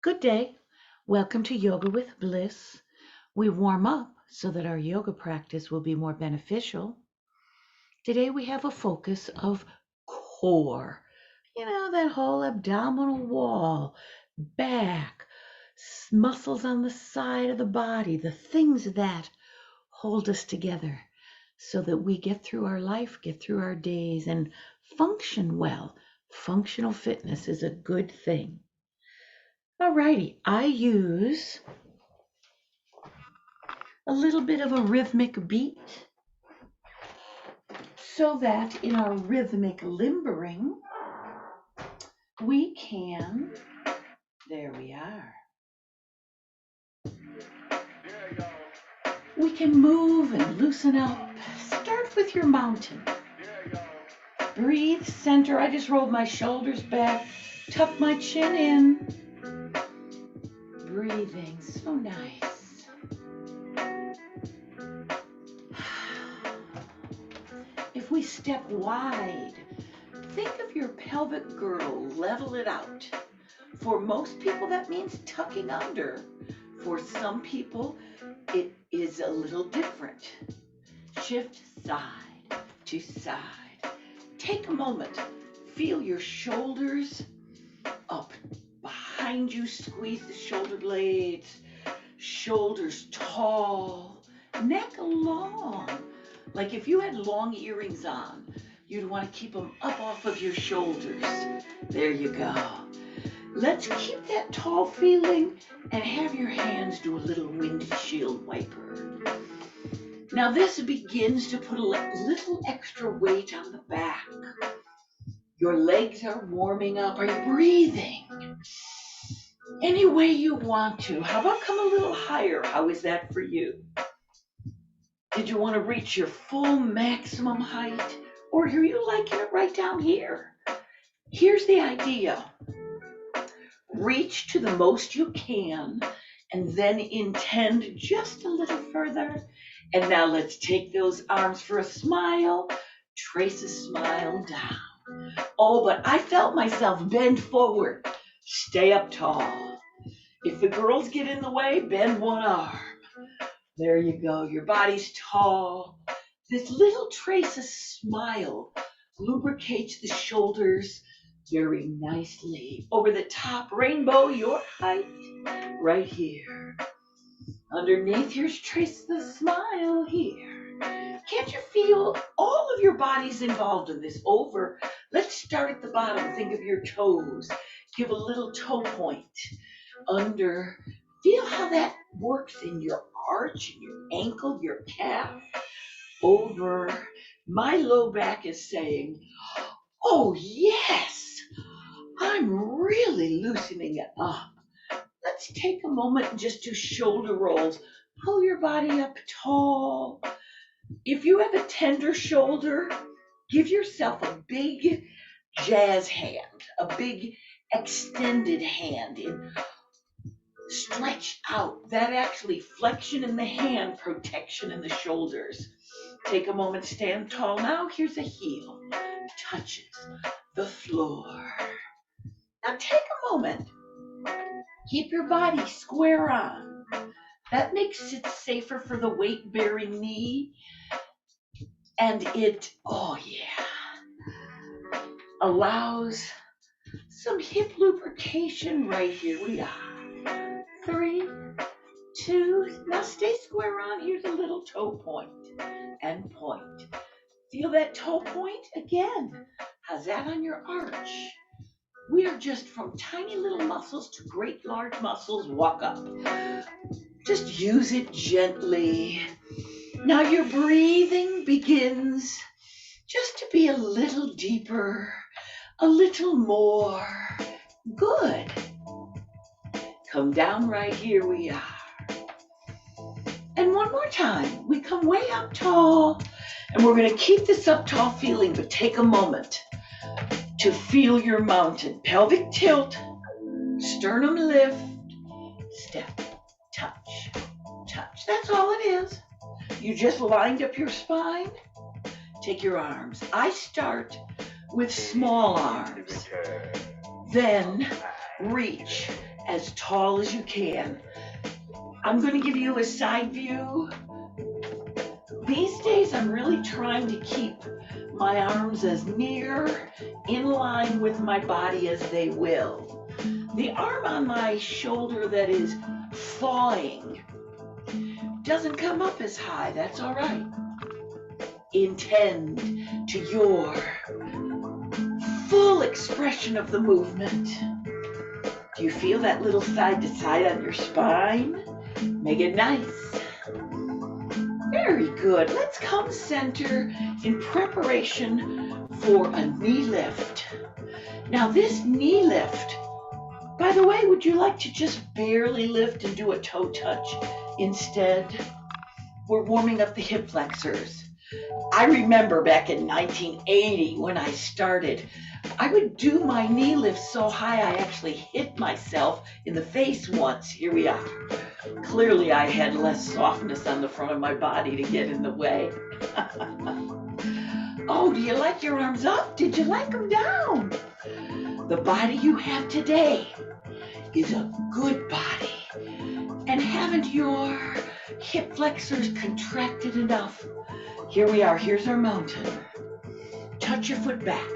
Good day. Welcome to Yoga with Bliss. We warm up so that our yoga practice will be more beneficial. Today we have a focus of core. That whole abdominal wall, back, muscles on the side of the body, the things that hold us together so that we get through our life, get through our days, and function well. Functional fitness is a good thing. Alrighty, I use a little bit of a rhythmic beat so that in our rhythmic limbering, we can, there we are, we can move and loosen up. Start with your mountain. Breathe, center. I just rolled my shoulders back, tuck my chin in. Breathing, so nice. If we step wide, think of your pelvic girdle, level it out. For most people, that means tucking under. For some people, it is a little different. Shift side to side. Take a moment. Feel your shoulders up behind you. Squeeze the shoulder blades. Shoulders tall. Neck long. Like if you had long earrings on, you'd want to keep them up off of your shoulders. There you go. Let's keep that tall feeling and have your hands do a little windshield wiper. Now this begins to put a little extra weight on the back. Your legs are warming up. Are you breathing? Any way you want to. How about come a little higher? How is that for you? Did you want to reach your full maximum height? Or are you liking it right down here? Here's the idea. Reach to the most you can and then intend just a little further. And now let's take those arms for a smile. Trace a smile down. Oh, but I felt myself bend forward. Stay up tall. If the girls get in the way, bend one arm. There you go. Your body's tall. This little trace of smile lubricates the shoulders very nicely. Over the top, rainbow, your height, right here. Underneath yours, trace the smile here. Can't you feel all of your body's involved in this? Over. Let's start at the bottom. Think of your toes. Give a little toe point. Under. Feel how that works in your arch, your ankle, your calf. Over. My low back is saying, oh yes, I'm really loosening it up. Let's take a moment and just do shoulder rolls. Pull your body up tall. If you have a tender shoulder, give yourself a big jazz hand, a big extended hand. Stretch out. That actually flexion in the hand, protection in the shoulders. Take a moment, stand tall. Now here's a heel. Touches the floor. Now take a moment. Keep your body square on. That makes it safer for the weight-bearing knee. And it, oh yeah, allows some hip lubrication right here. We are. 3, 2, now stay square on. Here's a little toe point and point. Feel that toe point again. How's that on your arch? We are just from tiny little muscles to great large muscles. Walk up. Just use it gently. Now your breathing begins just to be a little deeper, a little more. Good. Come down right here. We are. And one more time. We come way up tall. And we're going to keep this up tall feeling, but take a moment to feel your mountain. Pelvic tilt, sternum lift, step, touch, touch. That's all it is. You just lined up your spine. Take your arms. I start with small arms. Then reach as tall as you can. I'm going to give you a side view. These days, I'm really trying to keep my arms as near in line with my body as they will. The arm on my shoulder that is thawing doesn't come up as high. That's all right. Intend to your full expression of the movement. Do you feel that little side to side on your spine? Make it nice. Very good. Let's come center in preparation for a knee lift. Now this knee lift, by the way, would you like to just barely lift and do a toe touch instead? We're warming up the hip flexors. I remember back in 1980 when I started, I would do my knee lift so high I actually hit myself in the face once. Here we are. Clearly I had less softness on the front of my body to get in the way. Oh, do you like your arms up? Did you like them down? The body you have today is a good body. And haven't your hip flexors contracted enough? Here we are. Here's our mountain. Touch your foot back.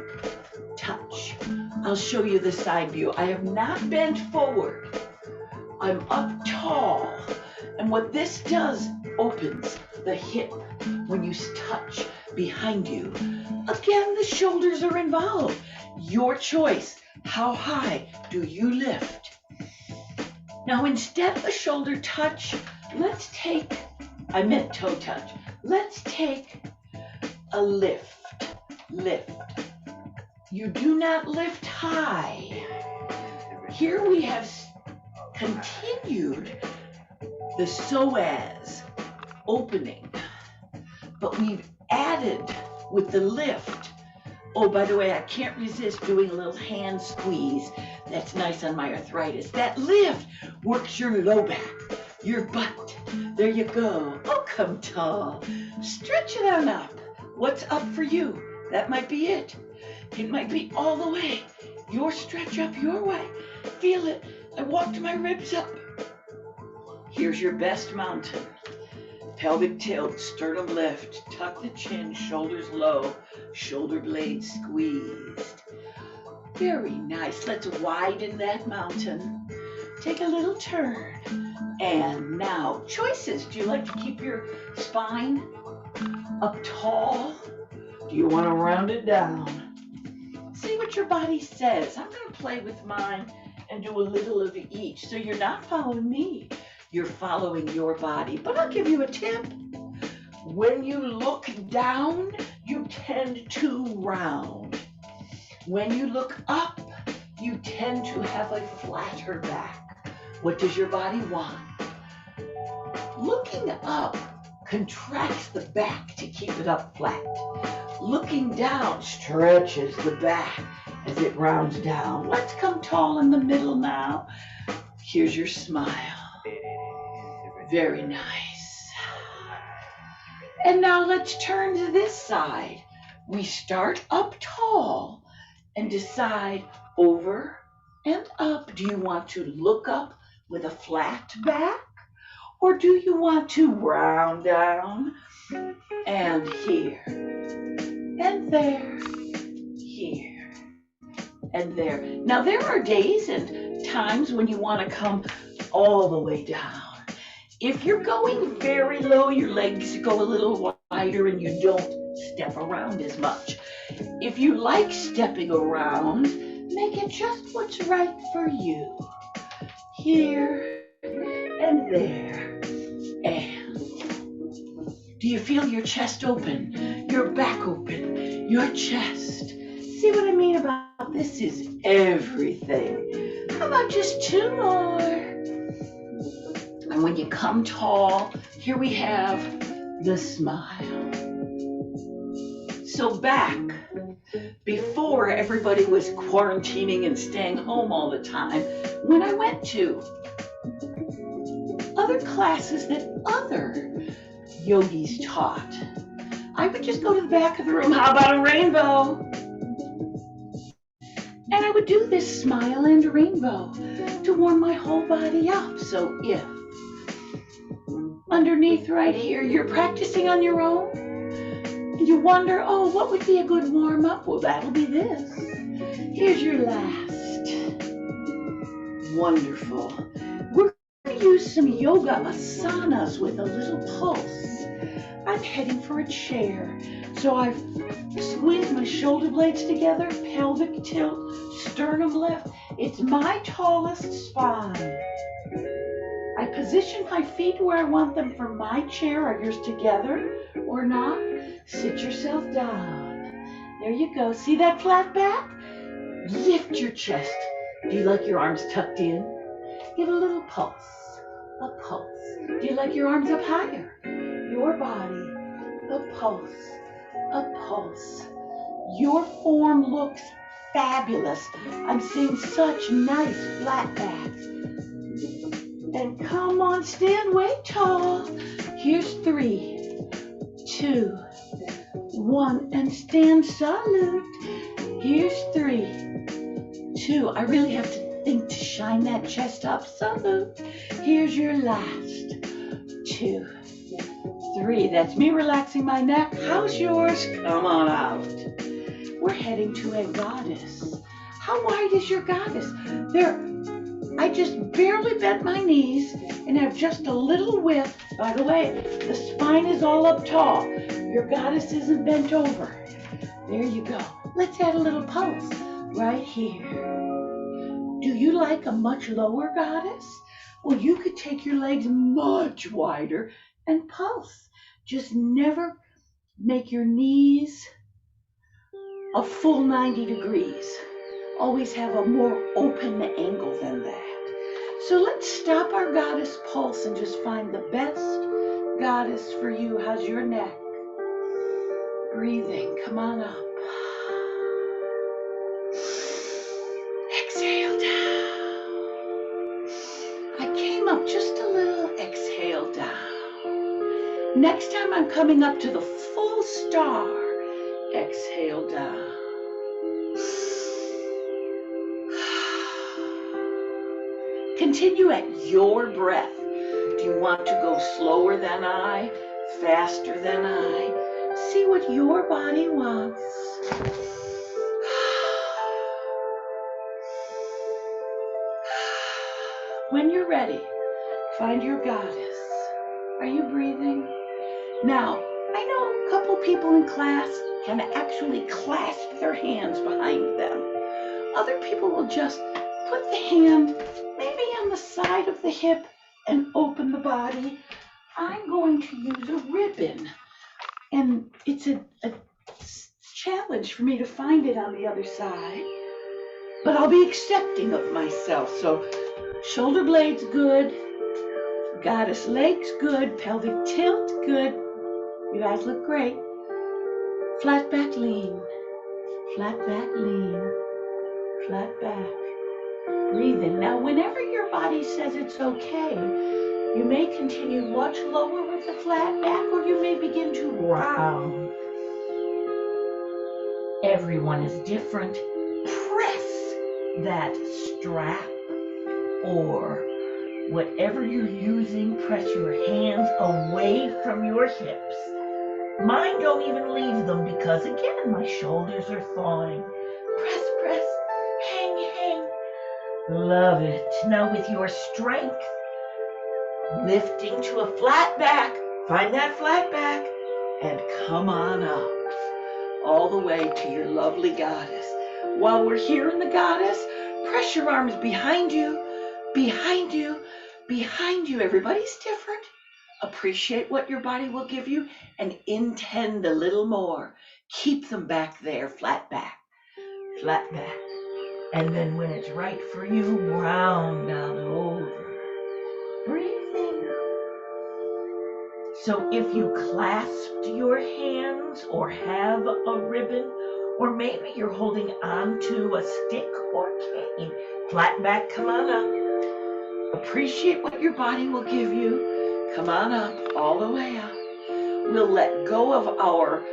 Touch. I'll show you the side view. I have not bent forward. I'm up tall. And what this does opens the hip when you touch behind you. Again, the shoulders are involved. Your choice. How high do you lift? Now, instead of a shoulder touch, let's take, I meant toe touch. Let's take a lift. Lift. You do not lift high. Here we have continued the psoas opening, but we've added with the lift. Oh, by the way, I can't resist doing a little hand squeeze. That's nice on my arthritis. That lift works your low back, your butt. There you go. Oh, come tall. Stretch it on up. What's up for you? That might be it. It might be all the way. Your stretch up your way. Feel it. I walked my ribs up. Here's your best mountain. Pelvic tilt, sternum lift, tuck the chin, shoulders low, shoulder blades squeezed. Very nice. Let's widen that mountain. Take a little turn. And now, choices. Do you like to keep your spine up tall? Do you want to round it down? See what your body says. I'm going to play with mine and do a little of each. So you're not following me. You're following your body. But I'll give you a tip. When you look down, you tend to round. When you look up, you tend to have a flatter back. What does your body want? Looking up contracts the back to keep it up flat. Looking down stretches the back as it rounds down. Let's come tall in the middle now. Here's your smile. Very nice. And now let's turn to this side. We start up tall and decide over and up. Do you want to look up with a flat back? Or do you want to round down? And here, and there, here, and there. Now there are days and times when you want to come all the way down. If you're going very low, your legs go a little wider and you don't step around as much. If you like stepping around, make it just what's right for you. Here and there. And do you feel your chest open, your back open, your chest? See what I mean about this is everything. How about just two more? And when you come tall, here we have the smile. So back, before everybody was quarantining and staying home all the time, when I went to other classes that other yogis taught, I would just go to the back of the room. How about a rainbow? And I would do this smile and rainbow to warm my whole body up. So if underneath right here you're practicing on your own and you wonder, oh, what would be a good warm up? Well, that'll be this. Here's your last. Wonderful. We're going to use some yoga asanas with a little pulse. I'm heading for a chair. So I've squeezed my shoulder blades together, pelvic tilt, sternum lift. It's my tallest spine. I position my feet where I want them for my chair. Are yours together or not? Sit yourself down. There you go. See that flat back? Lift your chest. Do you like your arms tucked in? Give a little pulse. A pulse. Do you like your arms up higher? Your body. A pulse. A pulse. Your form looks fabulous. I'm seeing such nice flat backs. And come on, stand way tall. Here's 3, 2, 1, and stand salute. Here's 3, 2. I really have to think to shine that chest up. Salute. Here's your last. 2, 3. That's me relaxing my neck. How's yours? Come on out. We're heading to a goddess. How wide is your goddess? I just barely bent my knees and have just a little width. By the way, the spine is all up tall. Your goddess isn't bent over. There you go. Let's add a little pulse right here. Do you like a much lower goddess? Well, you could take your legs much wider and pulse. Just never make your knees a full 90 degrees. Always have a more open angle than that. So let's stop our goddess pulse and just find the best goddess for you. How's your neck? Breathing, come on up. Exhale down. I came up just a little, exhale down. Next time I'm coming up to the full star, exhale down. Continue at your breath. Do you want to go slower than I, faster than I? See what your body wants. When you're ready, find your goddess. Are you breathing? Now, I know a couple people in class can actually clasp their hands behind them. Other people will just put the hand maybe on the side of the hip and open the body. I'm going to use a ribbon, and it's a challenge for me to find it on the other side, but I'll be accepting of myself. So shoulder blades good, goddess legs good, pelvic tilt good. You guys look great. Flat back lean, flat back lean, flat back. Breathing. Now, whenever your body says it's okay, you may continue much lower with the flat back, or you may begin to round. Everyone is different. Press that strap or whatever you're using. Press your hands away from your hips. Mine don't even leave them because, again, my shoulders are thawing. Press, press, hang, hang. Love it. Now with your strength, lifting to a flat back. Find that flat back and come on up all the way to your lovely goddess. While we're here in the goddess, press your arms behind you, behind you, behind you. Everybody's different. Appreciate what your body will give you and intend a little more. Keep them back there, flat back, flat back. And then when it's right for you, round on over. Breathing. So if you clasped your hands or have a ribbon, or maybe you're holding onto a stick or cane, flat back, come on up. Appreciate what your body will give you. Come on up, all the way up. We'll let go of our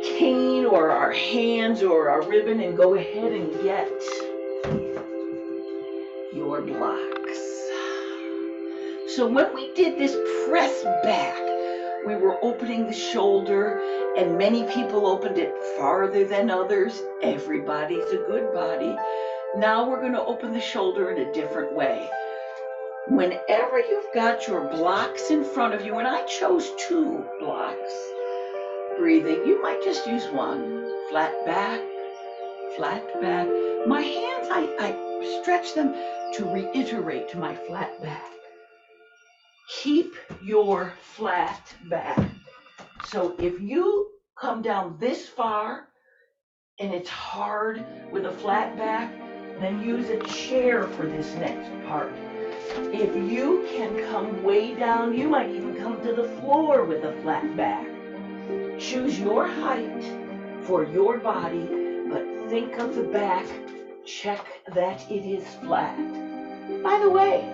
cane or our hands or our ribbon and go ahead and get your blocks. So when we did this press back, we were opening the shoulder, and many people opened it farther than others. Everybody's a good body. Now we're going to open the shoulder in a different way. Whenever you've got your blocks in front of you, and I chose 2 blocks, breathing, you might just use one. Flat back, flat back. My hands, I stretch them to reiterate my flat back. Keep your flat back. So if you come down this far and it's hard with a flat back, then use a chair for this next part. If you can come way down, you might even come to the floor with a flat back. Choose your height for your body, but think of the back. Check that it is flat. By the way,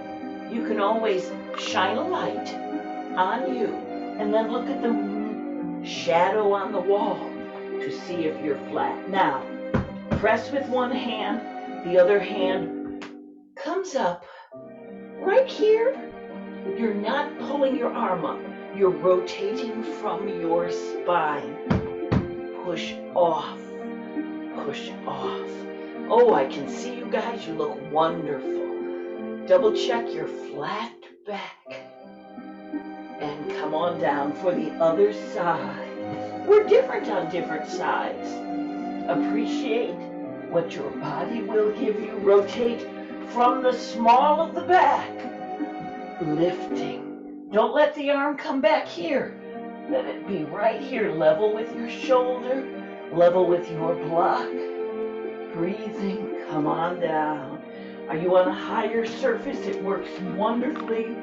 you can always shine a light on you and then look at the shadow on the wall to see if you're flat. Now, press with one hand, the other hand comes up right here. You're not pulling your arm up. You're rotating from your spine. Push off. Push off. Oh, I can see you guys. You look wonderful. Double check your flat back. And come on down for the other side. We're different on different sides. Appreciate what your body will give you. Rotate from the small of the back. Lifting. Don't let the arm come back here. Let it be right here, level with your shoulder, level with your block. Breathing, come on down. Are you on a higher surface? It works wonderfully.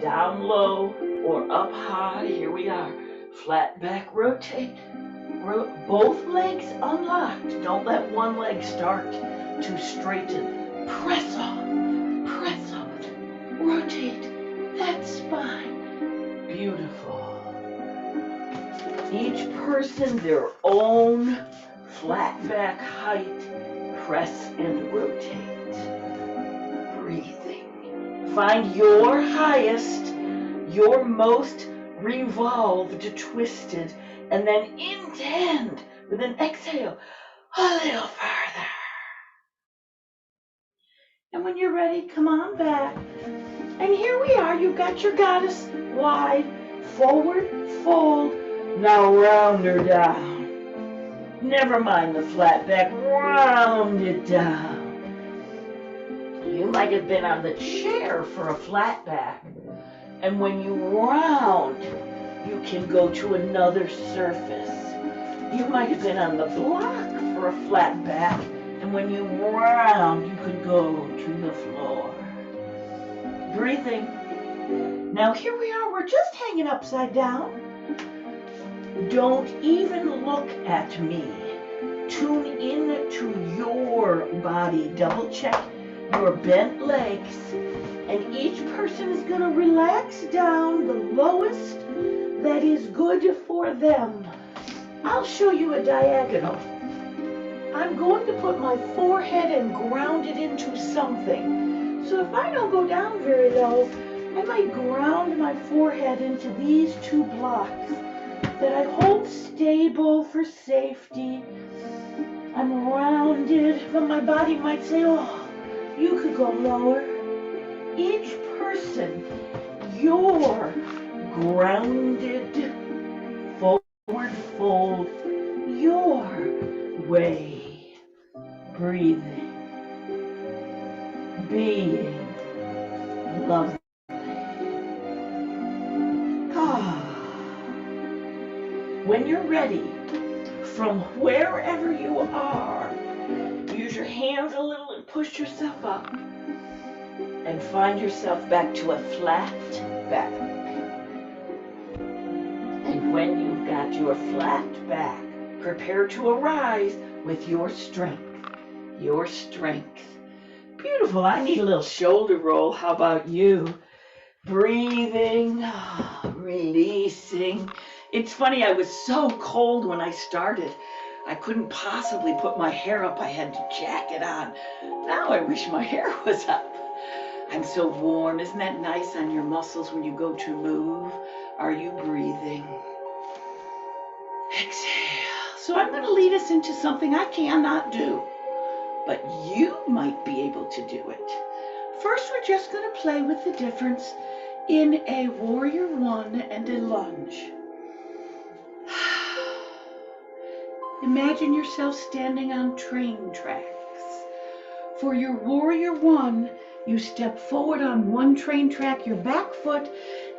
Down low or up high. Here we are. Flat back, rotate. Both legs unlocked. Don't let one leg start to straighten. Press off. Press off. Rotate that spine. Beautiful. Each person their own flat back height. Press and rotate. Breathing. Find your highest, your most revolved, twisted, and then intend with an exhale a little further. And when you're ready, come on back. And here we are. You've got your goddess wide, forward, fold. Now round her down. Never mind the flat back. Round it down. You might have been on the chair for a flat back. And when you round, you can go to another surface. You might have been on the block for a flat back. And when you round, you could go to the floor. Breathing. Now here we are. We're just hanging upside down. Don't even look at me. Tune in to your body. Double check your bent legs. And each person is going to relax down the lowest that is good for them. I'll show you a diagonal. I'm going to put my forehead and ground it into something. So if I don't go down very low, I might ground my forehead into these 2 blocks that I hold stable for safety. I'm rounded, but my body might say, oh, you could go lower. Each person, you're grounded, forward fold, your way. Breathing, being lovely. When you're ready, from wherever you are, use your hands a little and push yourself up and find yourself back to a flat back. And when you've got your flat back, prepare to arise with your strength. Your strength. Beautiful. I need a little shoulder roll. How about you? Breathing, releasing. It's funny, I was so cold when I started. I couldn't possibly put my hair up. I had to jacket on. Now I wish my hair was up. I'm so warm. Isn't that nice on your muscles when you go to move? Are you breathing? Exhale. So I'm going to lead us into something I cannot do, but you might be able to do it. First, we're just going to play with the difference in a warrior one and a lunge. Imagine yourself standing on train tracks. For your warrior one, you step forward on one train track, your back foot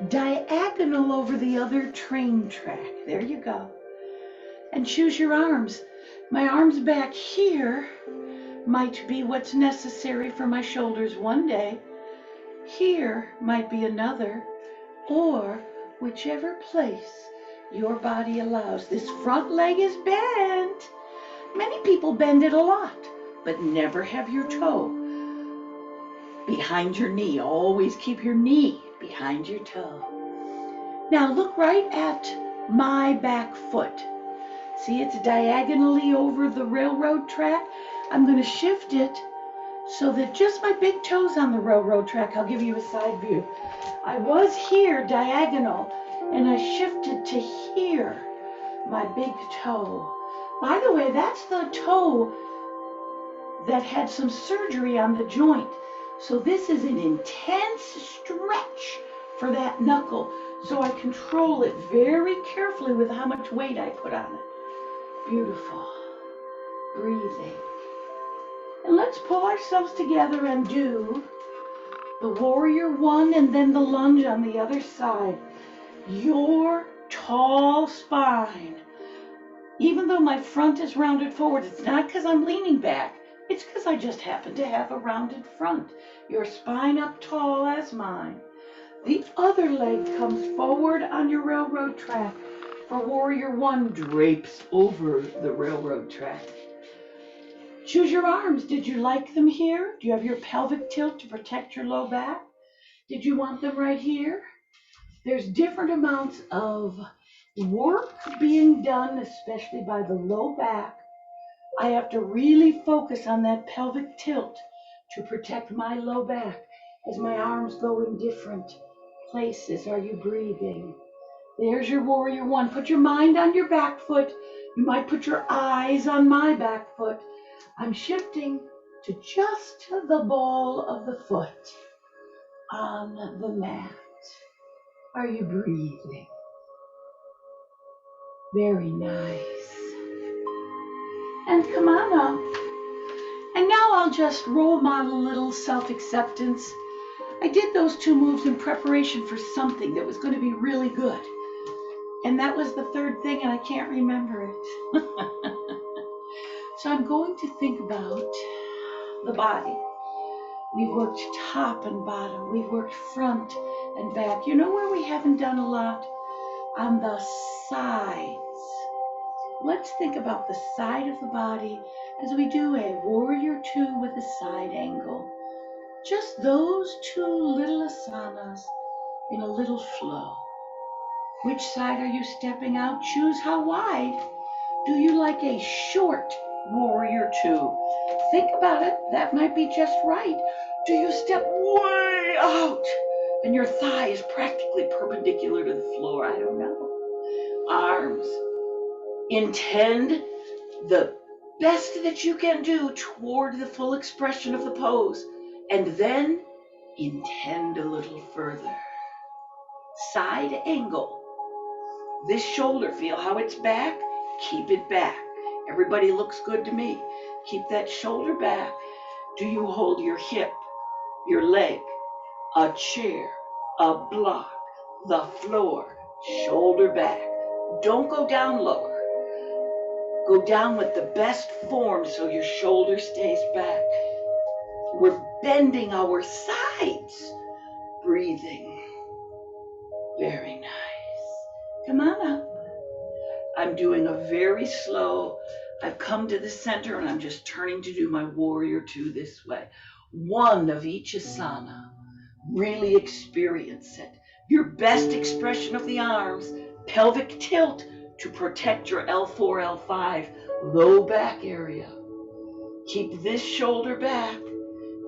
diagonal over the other train track. There you go. And choose your arms. My arms back here might be what's necessary for my shoulders one day. Here might be another, or whichever place your body allows. This front leg is bent. Many people bend it a lot, but never have your toe behind your knee. Always keep your knee behind your toe. Now look right at my back foot. See, it's diagonally over the railroad track. I'm going to shift it so that just my big toe's on the railroad track. I'll give you a side view. I was here diagonal, and I shifted to here, my big toe. By the way, that's the toe that had some surgery on the joint. So this is an intense stretch for that knuckle. So I control it very carefully with how much weight I put on it. Beautiful. Breathing. And let's pull ourselves together and do the warrior one and then the lunge on the other side. Your tall spine. Even though my front is rounded forward, it's not because I'm leaning back. It's because I just happen to have a rounded front. Your spine up tall as mine. The other leg comes forward on your railroad track. For warrior one, drapes over the railroad track. Choose your arms. Did you like them here? Do you have your pelvic tilt to protect your low back? Did you want them right here? There's different amounts of work being done, especially by the low back. I have to really focus on that pelvic tilt to protect my low back as my arms go in different places. Are you breathing? There's your warrior one. Put your mind on your back foot. You might put your eyes on my back foot. I'm shifting to just the ball of the foot on the mat. Are you breathing? Very nice. And come on up. And now I'll just role model a little self-acceptance. I did those two moves in preparation for something that was going to be really good. And that was the third thing, and I can't remember it. So I'm going to think about the body. We've worked top and bottom. We've worked front and back. You know where we haven't done a lot? On the sides. Let's think about the side of the body as we do a warrior two with a side angle. Just those two little asanas in a little flow. Which side are you stepping out? Choose how wide. Do you like a short warrior two? Think about it. That might be just right. Do you step way out and your thigh is practically perpendicular to the floor? I don't know. Arms. Intend the best that you can do toward the full expression of the pose, and then intend a little further. Side angle. This shoulder, feel how it's back? Keep it back. Everybody looks good to me. Keep that shoulder back. Do you hold your hip, your leg, a chair, a block, the floor, shoulder back? Don't go down lower. Go down with the best form so your shoulder stays back. We're bending our sides. Breathing. Very nice. Come on up. I'm doing a very slow, I've come to the center and I'm just turning to do my warrior two this way. One of each asana. Really experience it. Your best expression of the arms, Pelvic tilt to protect your L4, L5, low back area. Keep this shoulder back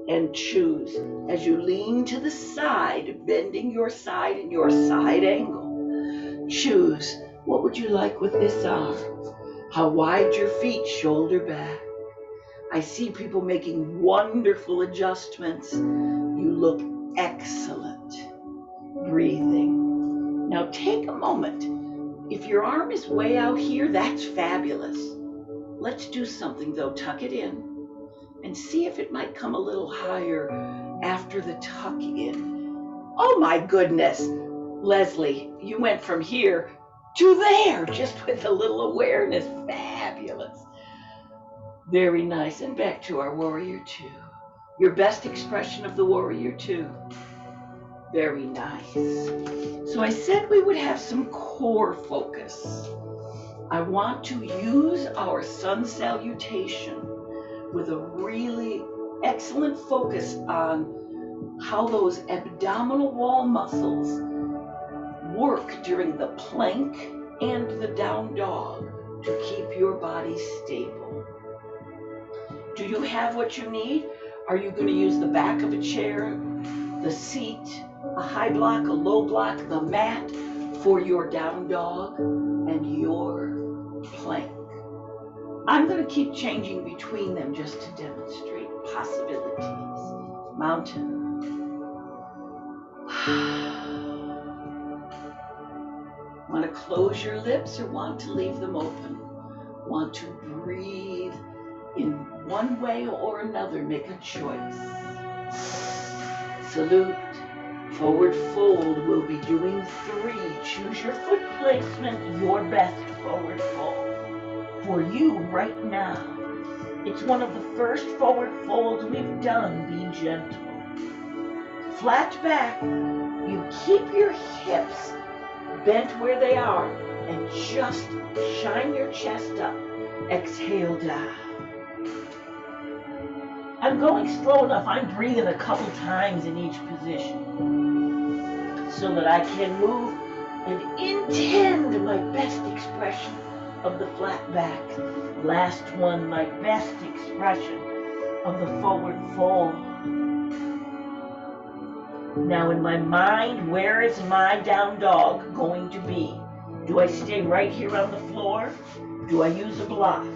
and choose as you lean to the side, bending your side in your side angle. Choose, what would you like with this arm? How wide your feet, shoulder back. I see people making wonderful adjustments. You look excellent. Breathing. Now take a moment. If your arm is way out here, that's fabulous. Let's do something though. Tuck it in and see if it might come a little higher after the tuck in. Oh my goodness. Leslie, you went from here to there just with a little awareness. Fabulous. Very nice. And back to our warrior two. Your best expression of the warrior two. Very nice. So I said we would have some core focus. I want to use our sun salutation with a really excellent focus on how those abdominal wall muscles work during the plank and the down dog to keep your body stable. Do you have what you need? Are you going to use the back of a chair, the seat, a high block, a low block, the mat for your down dog and your plank? I'm going to keep changing between them just to demonstrate possibilities. Mountain. Want to close your lips or want to leave them open? Want to breathe in one way or another? Make a choice. Salute. Forward fold. We'll be doing 3. Choose your foot placement, your best forward fold. For you right now. It's one of the first forward folds we've done. Be gentle. Flat back. You keep your hips bent where they are and just shine your chest up. Exhale down. I'm going slow enough. I'm breathing a couple times in each position so that I can move and intend my best expression of the flat back. Last one, my best expression of the forward fold. Now in my mind, where is my down dog going to be? Do I stay right here on the floor? Do I use a block?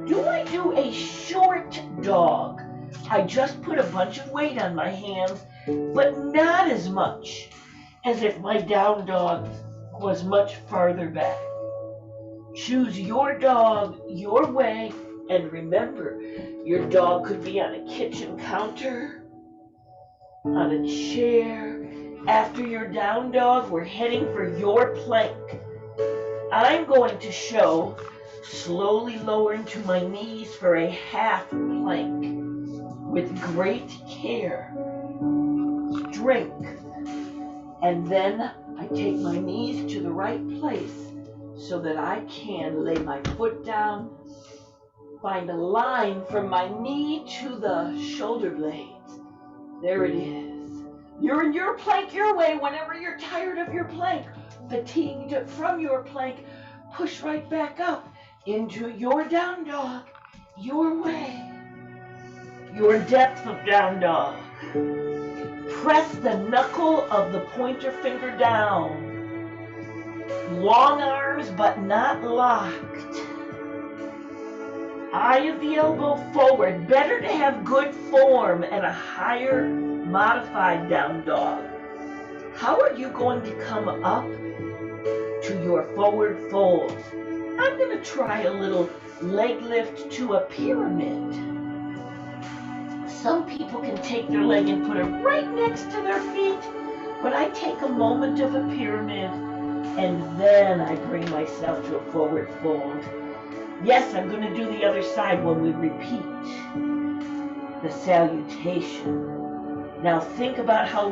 Do I do a short dog? I just put a bunch of weight on my hands, but not as much as if my down dog was much farther back. Choose your dog your way, and remember, your dog could be on a kitchen counter, on a chair. After your down dog, we're heading for your plank. I'm going to show slowly lower into my knees for a half plank with great care, strength, and then I take my knees to the right place so that I can lay my foot down, find a line from my knee to the shoulder blades. There it is. You're in your plank your way. Whenever you're tired of your plank, fatigued from your plank, push right back up into your down dog, your way, your depth of down dog. Press the knuckle of the pointer finger down. Long arms, but not locked. Eye of the elbow forward. Better to have good form and a higher modified down dog. How are you going to come up to your forward fold? I'm going to try a little leg lift to a pyramid. Some people can take their leg and put it right next to their feet, but I take a moment of a pyramid and then I bring myself to a forward fold. Yes, I'm going to do the other side when we repeat the salutation. Now think about how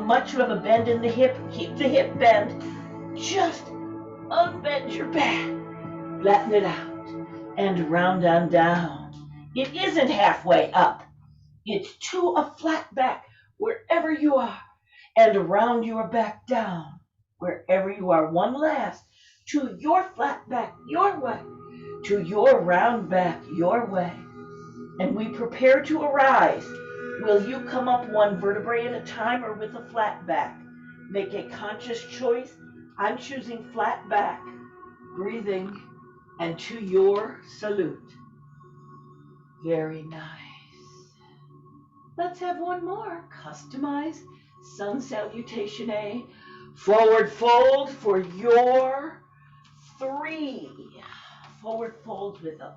much you have a bend in the hip. Keep the hip bend. Just unbend your back. Flatten it out and round on down. It isn't halfway up. It's to a flat back wherever you are and around your back down wherever you are. One last. To your flat back, your way. To your round back, your way. And we prepare to arise. Will you come up one vertebrae at a time or with a flat back? Make a conscious choice. I'm choosing flat back. Breathing. And to your salute. Very nice. Let's have one more. Customize sun salutation A. Forward fold for your 3. Forward fold with a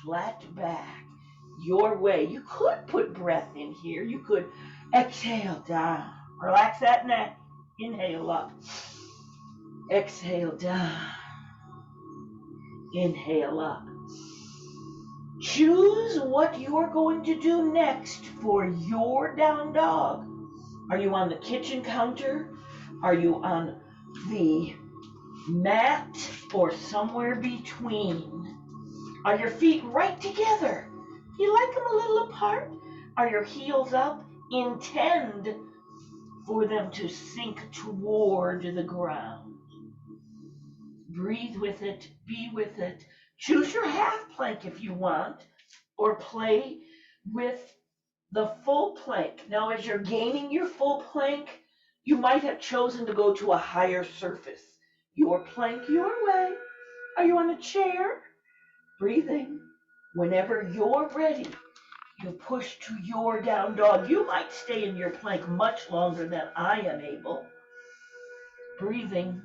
flat back. Your way. You could put breath in here. You could exhale down. Relax that neck. Inhale up. Exhale down. Inhale up. Choose what you're going to do next for your down dog. Are you on the kitchen counter? Are you on the mat or somewhere between? Are your feet right together? You like them a little apart? Are your heels up? Intend for them to sink toward the ground. Breathe with it, be with it. Choose your half plank if you want, or play with the full plank. Now, as you're gaining your full plank, you might have chosen to go to a higher surface. Your plank, your way. Are you on a chair? Breathing. Whenever you're ready, you push to your down dog. You might stay in your plank much longer than I am able. Breathing.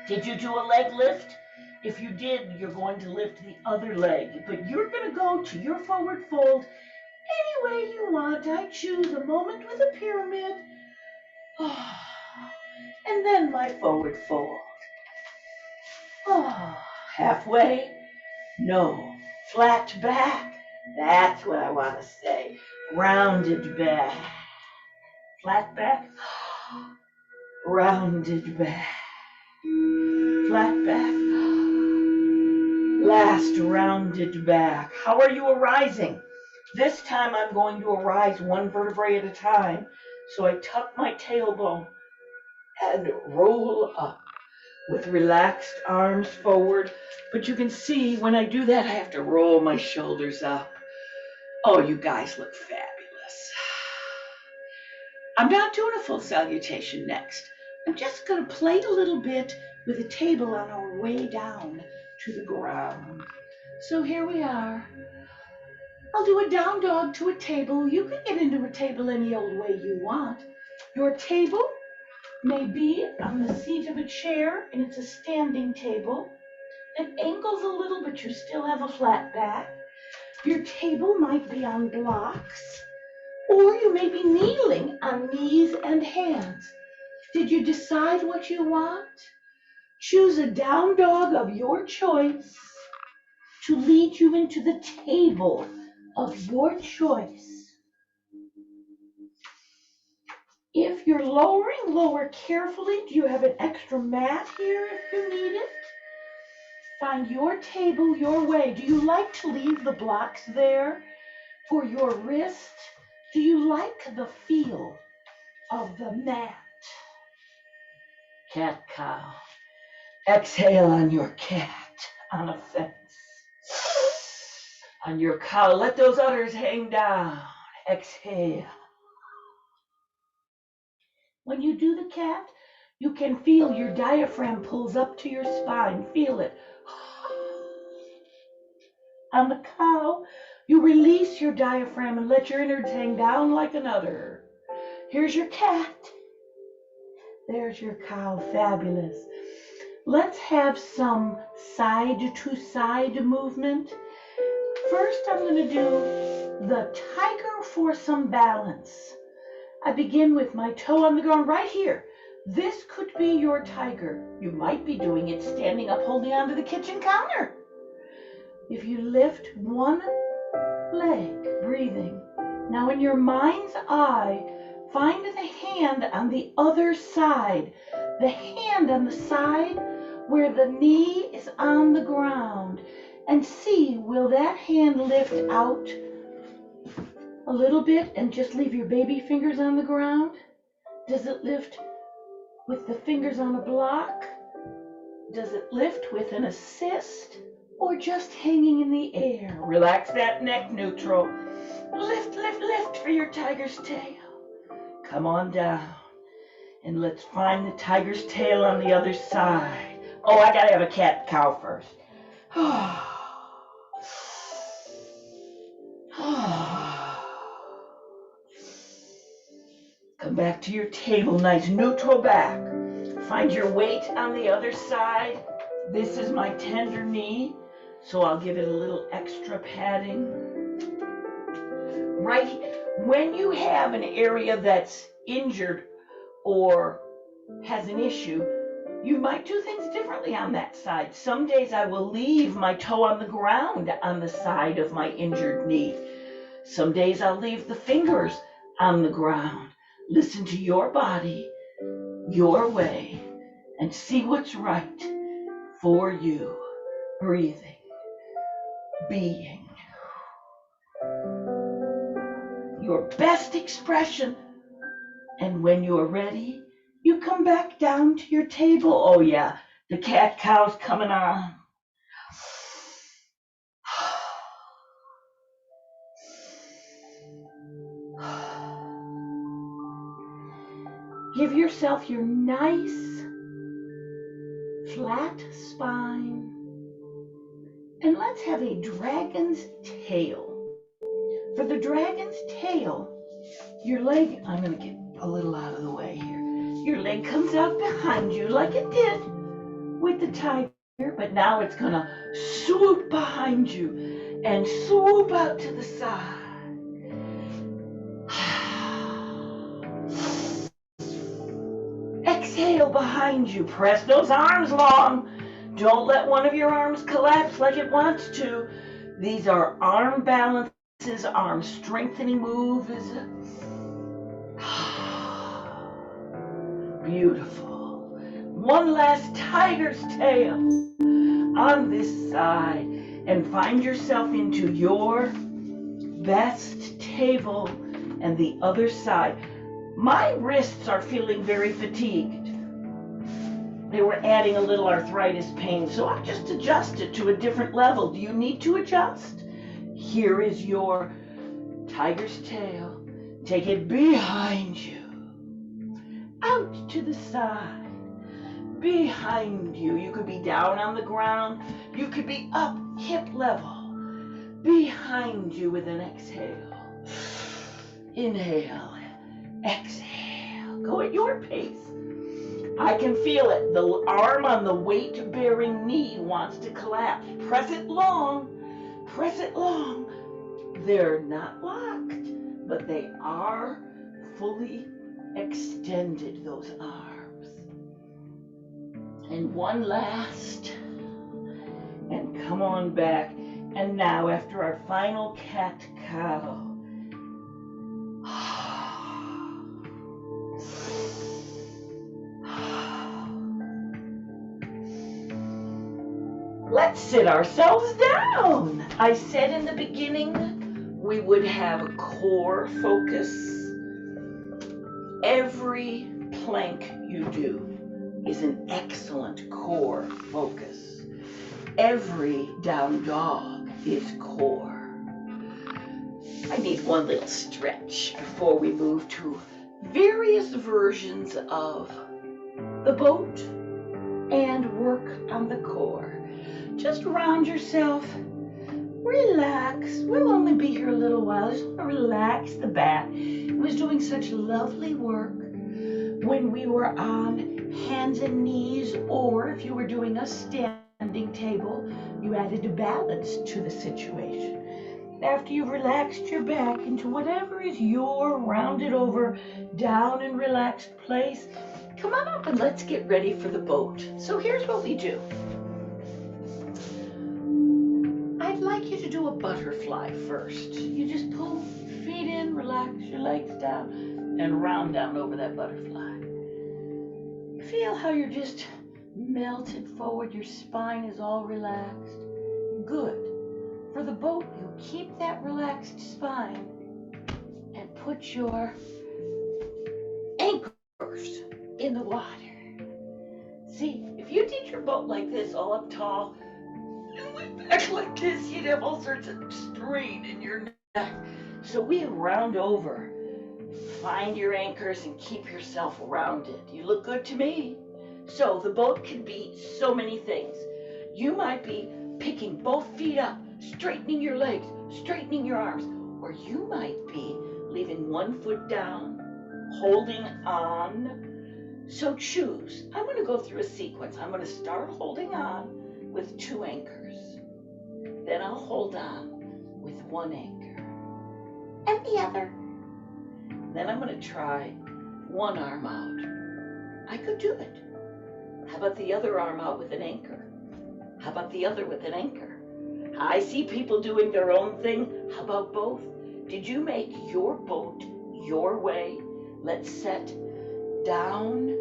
Did you do a leg lift? If you did, you're going to lift the other leg, but you're going to go to your forward fold any way you want. I choose a moment with a pyramid. And then my forward fold. Halfway. No. Flat back. That's what I want to say. Rounded back. Flat back. Rounded back. Flat back. Last rounded back. How are you arising? This time I'm going to arise one vertebrae at a time. So I tuck my tailbone and roll up with relaxed arms forward. But you can see when I do that, I have to roll my shoulders up. Oh, you guys look fabulous. I'm not doing a full salutation next. I'm just going to play a little bit with a table on our way down to the ground. So here we are. I'll do a down dog to a table. You can get into a table any old way you want. Your table may be on the seat of a chair, and it's a standing table. It angles a little, but you still have a flat back. Your table might be on blocks, or you may be kneeling on knees and hands. Did you decide what you want? Choose a down dog of your choice to lead you into the table of your choice. If you're lowering, lower carefully. Do you have an extra mat here if you need it? Find your table your way. Do you like to leave the blocks there for your wrist? Do you like the feel of the mat? Cat cow. Exhale on your cat on a fence. On your cow, let those udders hang down. Exhale. When you do the cat, you can feel your diaphragm pulls up to your spine. Feel it. On the cow, you release your diaphragm and let your innards hang down like an udder. Here's your cat. There's your cow. Fabulous. Let's have some side-to-side movement. First, I'm going to do the tiger for some balance. I begin with my toe on the ground right here. This could be your tiger. You might be doing it standing up, holding onto the kitchen counter. If you lift one leg, breathing. Now in your mind's eye, find the hand on the other side. The hand on the side where the knee is on the ground. And see, will that hand lift out a little bit and just leave your baby fingers on the ground? Does it lift with the fingers on a block? Does it lift with an assist or just hanging in the air? Relax that neck, neutral. Lift, lift, lift for your tiger's tail. Come on down and let's find the tiger's tail on the other side. Oh, I gotta have a cat-cow first. Come back to your table, nice neutral back. Find your weight on the other side. This is my tender knee, so I'll give it a little extra padding. Right, when you have an area that's injured or has an issue, you might do things differently on that side. Some days I will leave my toe on the ground on the side of my injured knee. Some days I'll leave the fingers on the ground. Listen to your body, your way, and see what's right for you. Breathing, being. Your best expression. And when you're ready, you come back down to your table. Oh yeah, the cat-cow's coming on. Give yourself your nice, flat spine. And let's have a dragon's tail. For the dragon's tail, your leg, I'm going to get a little out of the way here. Your leg comes out behind you like it did with the tiger, but now it's going to swoop behind you and swoop out to the side. Exhale behind you. Press those arms long. Don't let one of your arms collapse like it wants to. These are arm balances, arm strengthening moves. Beautiful. One last tiger's tail on this side and find yourself into your best table and the other side. My wrists are feeling very fatigued. They were adding a little arthritis pain, so I just adjusted to a different level. Do you need to adjust? Here is your tiger's tail. Take it behind you, out to the side, behind you. You could be down on the ground. You could be up hip level, behind you with an exhale. Inhale, exhale. Go at your pace. I can feel it. The arm on the weight-bearing knee wants to collapse. Press it long. Press it long. They're not locked, but they are fully extended, those arms. And one last. And come on back. And now, after our final cat-cow, let's sit ourselves down. I said in the beginning we would have a core focus. Every plank you do is an excellent core focus. Every down dog is core. I need one little stretch before we move to various versions of the boat and work on the core. Just round yourself, relax. We'll only be here a little while. Just relax the back. It was doing such lovely work when we were on hands and knees, or if you were doing a standing table, you added a balance to the situation. After you've relaxed your back into whatever is your rounded over, down and relaxed place, come on up and let's get ready for the boat. So here's what we do. I'd like you to do a butterfly first. You just pull your feet in, relax your legs down, and round down over that butterfly. Feel how you're just melted forward. Your spine is all relaxed. Good. For the boat, you keep that relaxed spine and put your anchors in the water. See, if you did your boat like this, all up tall, and went back like this, you'd have all sorts of strain in your neck. So we round over. Find your anchors and keep yourself rounded. You look good to me. So the boat can be so many things. You might be picking both feet up, straightening your legs, straightening your arms, or you might be leaving one foot down, holding on. So choose. I'm going to go through a sequence. I'm going to start holding on with 2 anchors. Then I'll hold on with 1 anchor and the other. Then I'm going to try 1 arm out. I could do it. How about the other arm out with an anchor? How about the other with an anchor? I see people doing their own thing. How about both? Did you make your boat your way? Let's set down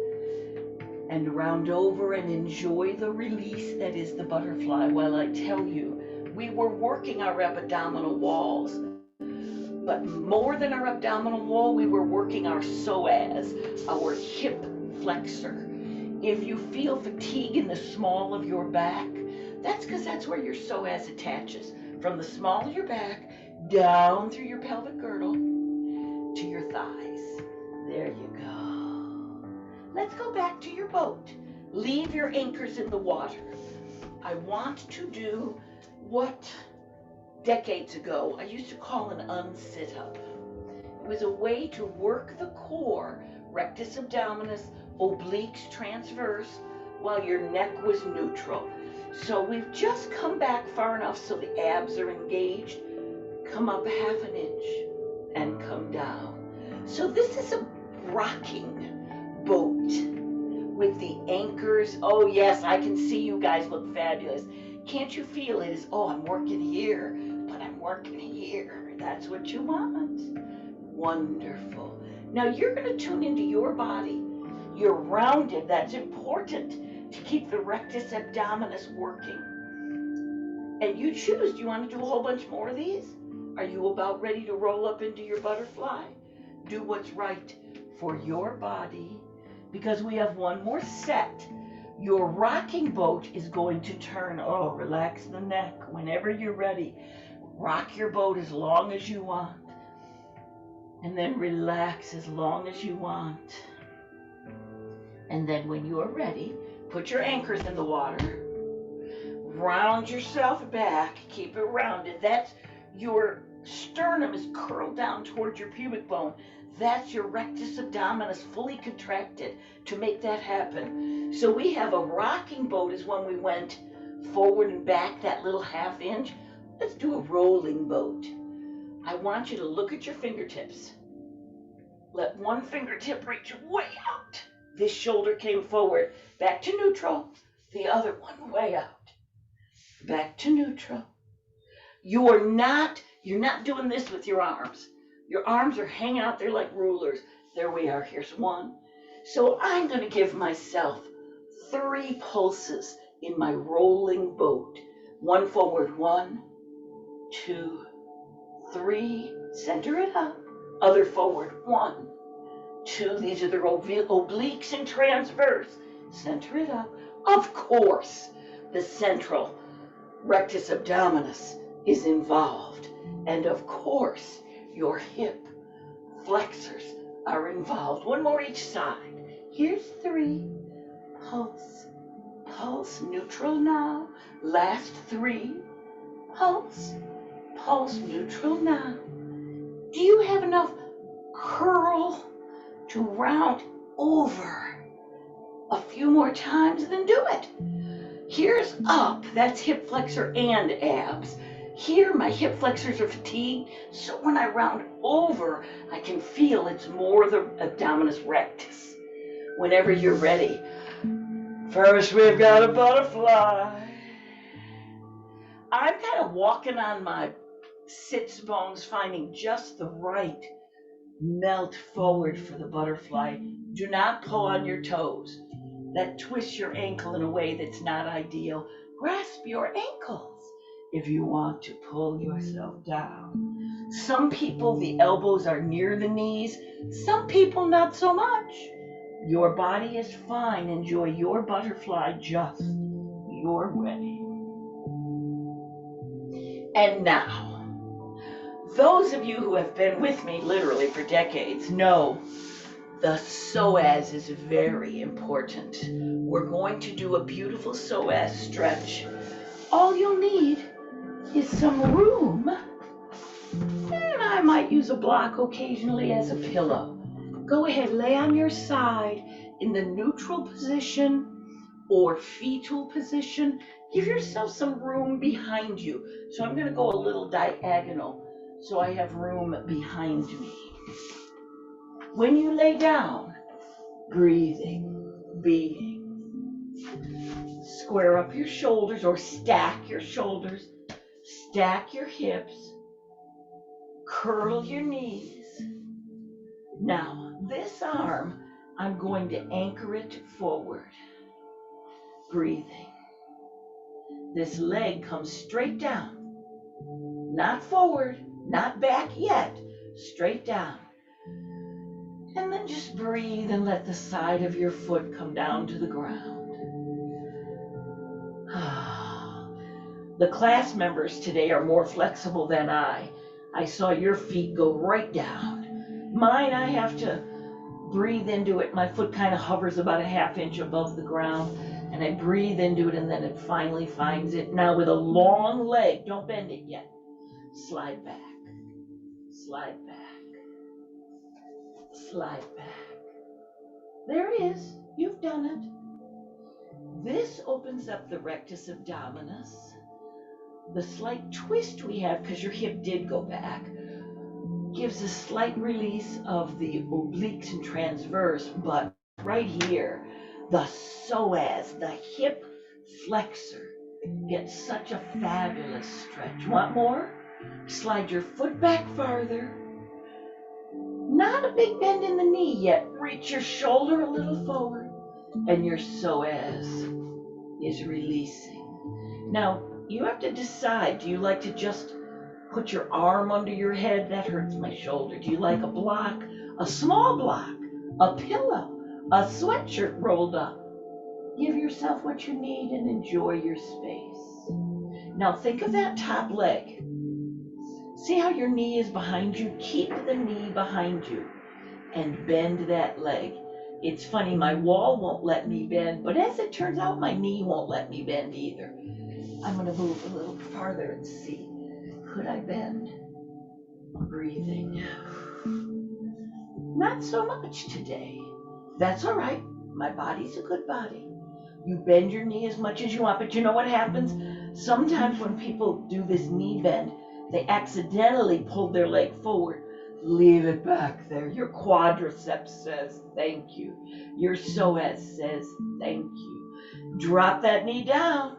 and round over and enjoy the release that is the butterfly while I tell you we were working our abdominal walls. But more than our abdominal wall, we were working our psoas, our hip flexor. If you feel fatigue in the small of your back, that's because that's where your psoas attaches. From the small of your back, down through your pelvic girdle, to your thighs. There you go. Let's go back to your boat. Leave your anchors in the water. I want to do what decades ago I used to call an unsit-up. It was a way to work the core, rectus abdominis, obliques transverse, while your neck was neutral. So we've just come back far enough so the abs are engaged. Come up 1/2 inch and come down. So this is a rocking boat with the anchors. Oh yes, I can see you guys look fabulous. Can't you feel it? Oh, I'm working here, but I'm working here. That's what you want. Wonderful. Now you're going to tune into your body. You're rounded. That's important to keep the rectus abdominis working. And you choose. Do you want to do a whole bunch more of these? Are you about ready to roll up into your butterfly? Do what's right for your body, because we have one more set. Your rocking boat is going to turn. Oh, relax the neck whenever you're ready. Rock your boat as long as you want. And then relax as long as you want. And then when you are ready, put your anchors in the water. Round yourself back. Keep it rounded. That's your sternum is curled down towards your pubic bone. That's your rectus abdominis fully contracted to make that happen. So we have a rocking boat is when we went forward and back that little 1/2 inch. Let's do a rolling boat. I want you to look at your fingertips. Let one fingertip reach way out. This shoulder came forward, back to neutral. The other one way out, back to neutral. You're not doing this with your arms. Your arms are hanging out there like rulers. There we are. Here's 1. So I'm going to give myself 3 pulses in my rolling boat. 1 forward, 1, 2, 3. Center it up. Other forward, 1, 2. These are the obliques and transverse. Center it up. Of course, the central rectus abdominis is involved. And of course, your hip flexors are involved. 1 more each side. Here's 3. Pulse, pulse, neutral now. Last 3. Pulse, pulse, neutral now. Do you have enough curl to round over? A few more times, then do it. Here's up. That's hip flexor and abs. Here, my hip flexors are fatigued, so when I round over, I can feel it's more the abdominis rectus. Whenever you're ready. First, we've got a butterfly. I'm kind of walking on my sits bones, finding just the right melt forward for the butterfly. Do not pull on your toes. That twists your ankle in a way that's not ideal. Grasp your ankles if you want to pull yourself down. Some people, the elbows are near the knees. Some people, not so much. Your body is fine. Enjoy your butterfly just your way. And now, those of you who have been with me literally for decades know the psoas is very important. We're going to do a beautiful psoas stretch. All you'll need is some room, and I might use a block occasionally as a pillow. Go ahead, lay on your side in the neutral position or fetal position. Give yourself some room behind you. So I'm going to go a little diagonal so I have room behind me. When you lay down, breathing, beating. Square up your shoulders or stack your shoulders, stack your hips, curl your knees. Now, this arm, I'm going to anchor it forward. Breathing. This leg comes straight down. Not forward, not back yet, straight down. And then just breathe and let the side of your foot come down to the ground. The class members today are more flexible than I. I saw your feet go right down. Mine, I have to breathe into it. My foot kind of hovers about a ½ inch above the ground, and I breathe into it, and then it finally finds it. Now with a long leg, don't bend it yet. Slide back, slide back, slide back. There it is. You've done it. This opens up the rectus abdominis. The slight twist we have, because your hip did go back, gives a slight release of the obliques and transverse, but right here, the psoas, the hip flexor, gets such a fabulous stretch. Want more? Slide your foot back farther. Not a big bend in the knee yet. Reach your shoulder a little forward, and your psoas is releasing. Now, you have to decide, do you like to just put your arm under your head? That hurts my shoulder. Do you like a block, a small block, a pillow, a sweatshirt rolled up? Give yourself what you need and enjoy your space. Now think of that top leg. See how your knee is behind you? Keep the knee behind you and bend that leg. It's funny, my wall won't let me bend, but as it turns out, my knee won't let me bend either. I'm going to move a little farther and see. Could I bend? Breathing. Not so much today. That's all right. My body's a good body. You bend your knee as much as you want, but you know what happens? Sometimes when people do this knee bend, they accidentally pull their leg forward. Leave it back there. Your quadriceps says thank you. Your psoas says thank you. Drop that knee down.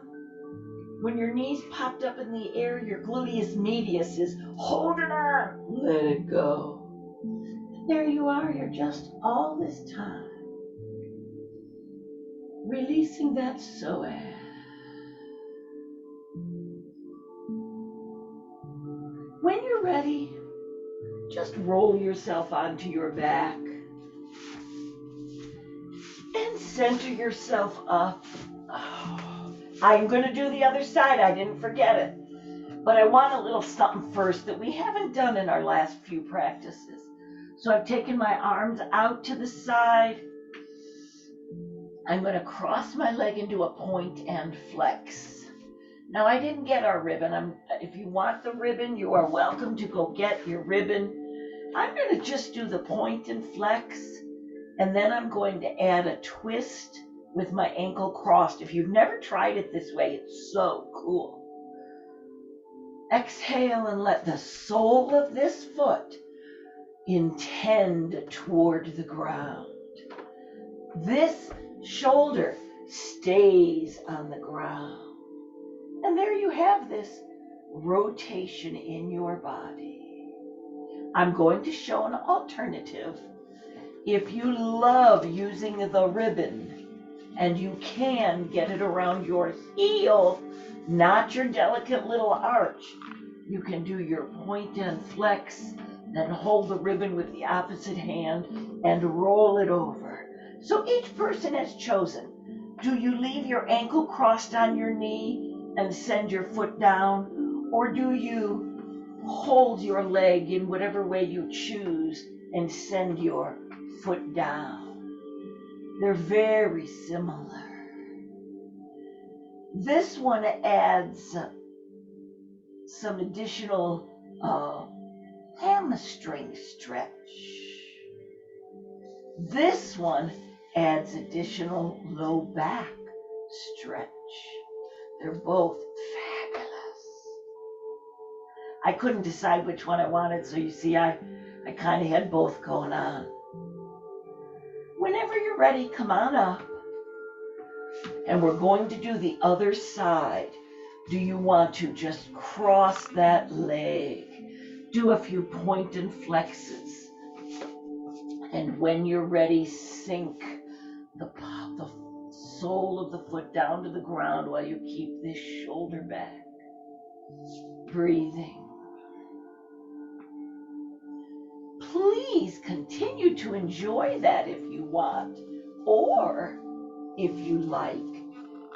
When your knee's popped up in the air, your gluteus medius is holding on. Let it go. There you are. You're just all this time releasing that psoas. When you're ready, just roll yourself onto your back and center yourself up. I'm going to do the other side. I didn't forget it. But I want a little something first that we haven't done in our last few practices. So I've taken my arms out to the side. I'm going to cross my leg into a point and flex. Now I didn't get our ribbon. If you want the ribbon, you are welcome to go get your ribbon. I'm going to just do the point and flex. And then I'm going to add a twist with my ankle crossed. If you've never tried it this way, it's so cool. Exhale and let the sole of this foot intend toward the ground. This shoulder stays on the ground. And there you have this rotation in your body. I'm going to show an alternative. If you love using the ribbon, and you can get it around your heel, not your delicate little arch, you can do your point and flex, then hold the ribbon with the opposite hand and roll it over. So each person has chosen. Do you leave your ankle crossed on your knee and send your foot down? Or do you hold your leg in whatever way you choose and send your foot down? They're very similar. This one adds some additional hamstring stretch. This one adds additional low back stretch. They're both fabulous. I couldn't decide which one I wanted, so you see, I kind of had both going on. Whenever you're ready, come on up. And we're going to do the other side. Do you want to just cross that leg? Do a few point and flexes. And when you're ready, sink the sole of the foot down to the ground while you keep this shoulder back. Breathing. Please continue to enjoy that if you want. Or, if you like,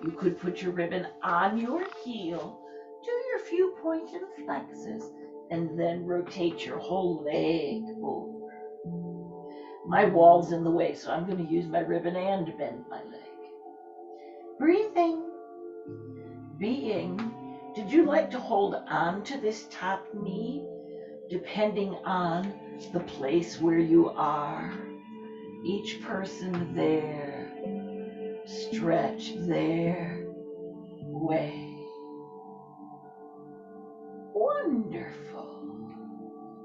you could put your ribbon on your heel, do your few point and flexes, and then rotate your whole leg over. My wall's in the way, so I'm going to use my ribbon and bend my leg. Breathing. Being. Did you like to hold on to this top knee, depending on the place where you are? Each person there. Stretch their way. Wonderful.